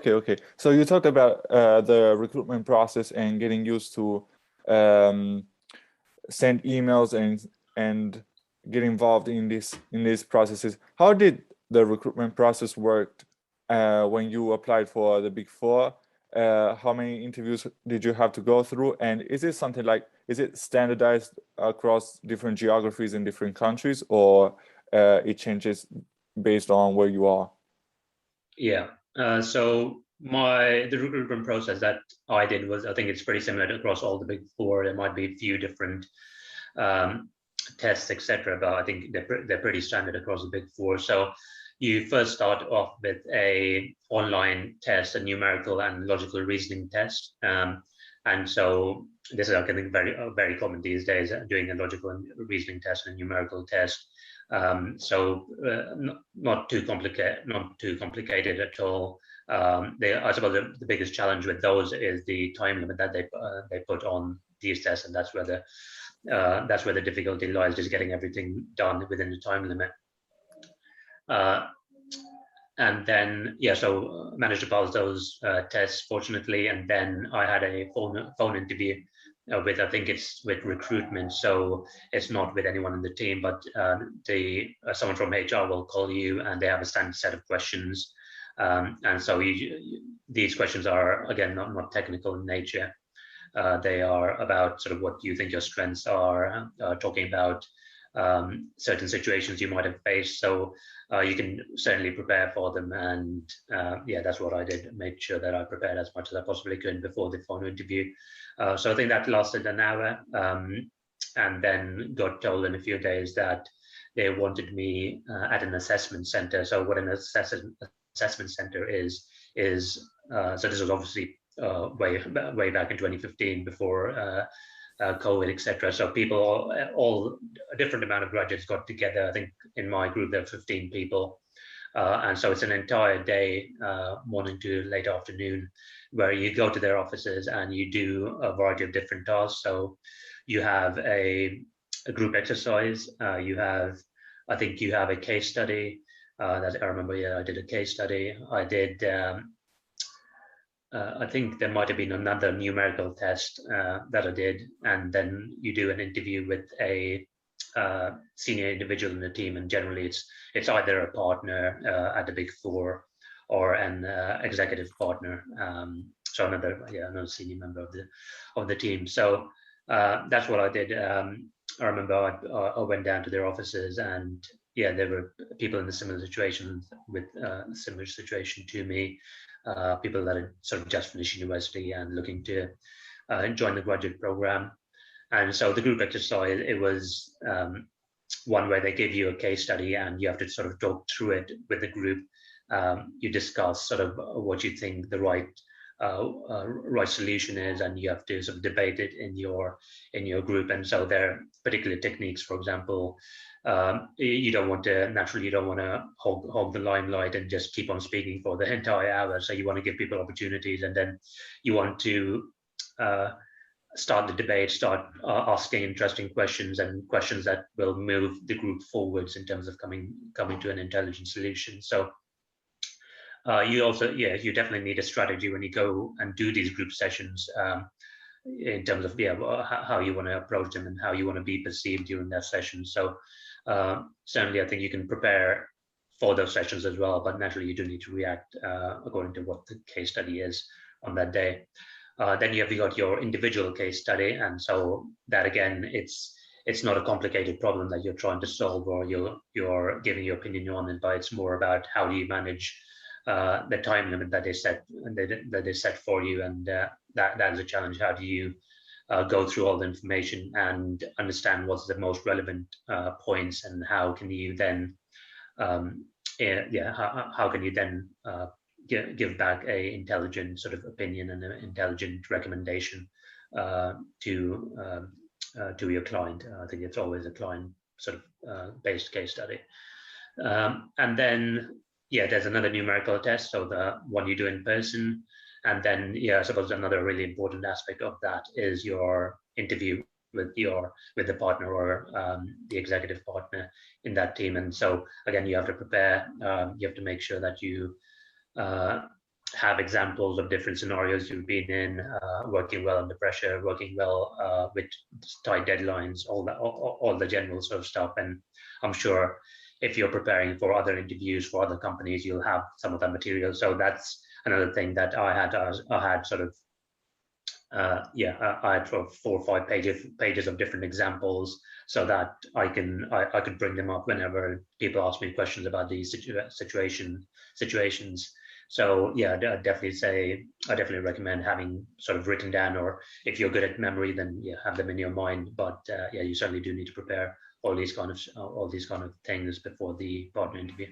Okay. So you talked about the recruitment process and getting used to um, send emails and get involved in these processes. How did the recruitment process work when you applied for the Big Four? How many interviews did you have to go through? And is it something like, is it standardized across different geographies in different countries, or it changes based on where you are? Yeah. So the recruitment process that I did was, I think it's pretty similar across all the Big Four. There might be a few different tests, etc., but I think they're pretty standard across the Big Four. So you first start off with a online test, a numerical and logical reasoning test, and so this is, I think, very common these days, doing a logical and reasoning test and a numerical test. Not too complicated at all. I suppose the biggest challenge with those is the time limit that they put on these tests, and that's where the difficulty lies, just getting everything done within the time limit. And then, so managed to pass those tests, fortunately. And then I had a phone interview with, I think it's with Recruitment. So it's not with anyone in the team, but someone from HR will call you, and they have a standard set of questions. And so these questions are, again, not technical in nature. They are about sort of what you think your strengths are, talking about certain situations you might have faced. So you can certainly prepare for them. And that's what I did, made sure that I prepared as much as I possibly could before the phone interview. So I think that lasted an hour, and then got told in a few days that they wanted me at an assessment center. So what an assessment center is so this was obviously way back in 2015, before COVID, etc. So people, all a different amount of graduates got together. I think in my group there were 15 people, and so it's an entire day, morning to late afternoon, where you go to their offices and you do a variety of different tasks. So you have a group exercise. I think you have a case study. That I remember. Yeah, I did a case study. I did. I think there might have been another numerical test that I did, and then you do an interview with a senior individual in the team, and generally it's either a partner at the Big Four or an executive partner, so another senior member of the team. So that's what I did. I remember I went down to their offices, and there were people in the similar situation to me. People that had sort of just finished university and looking to join the graduate program. And so the group exercise, it was one where they give you a case study and you have to sort of talk through it with the group. You discuss sort of what you think the right solution is, and you have to sort of debate it in your group. And so there are particular techniques. For example, you don't want to hog the limelight and just keep on speaking for the entire hour. So you want to give people opportunities, and then you want to start the debate, start asking interesting questions, and questions that will move the group forwards in terms of coming to an intelligent solution. So you definitely need a strategy when you go and do these group sessions, in terms of how you want to approach them and how you want to be perceived during that session. So certainly I think you can prepare for those sessions as well, but naturally you do need to react according to what the case study is on that day. Then you have got your individual case study, and so that again, it's not a complicated problem that you're trying to solve or you're giving your opinion on it, but it's more about how do you manage the time limit that they set for you, and that is a challenge. How do you go through all the information and understand what's the most relevant points, and how can you then give back a intelligent sort of opinion and an intelligent recommendation to your client. I think it's always a client sort of based case study. And then there's another numerical test, so the one you do in person. And then I suppose another really important aspect of that is your interview with the partner or the executive partner in that team. And so again, you have to prepare. You have to make sure that you have examples of different scenarios you've been in, working well under pressure, working well with tight deadlines, all the general sort of stuff. And I'm sure if you're preparing for other interviews for other companies, you'll have some of that material. So that's another thing that I had sort of I had sort of 4 or 5 pages of different examples, so that I could bring them up whenever people ask me questions about these situations. So yeah, I definitely recommend having sort of written down, or if you're good at memory, then yeah, have them in your mind. But yeah, you certainly do need to prepare all these kind of things before the partner interview.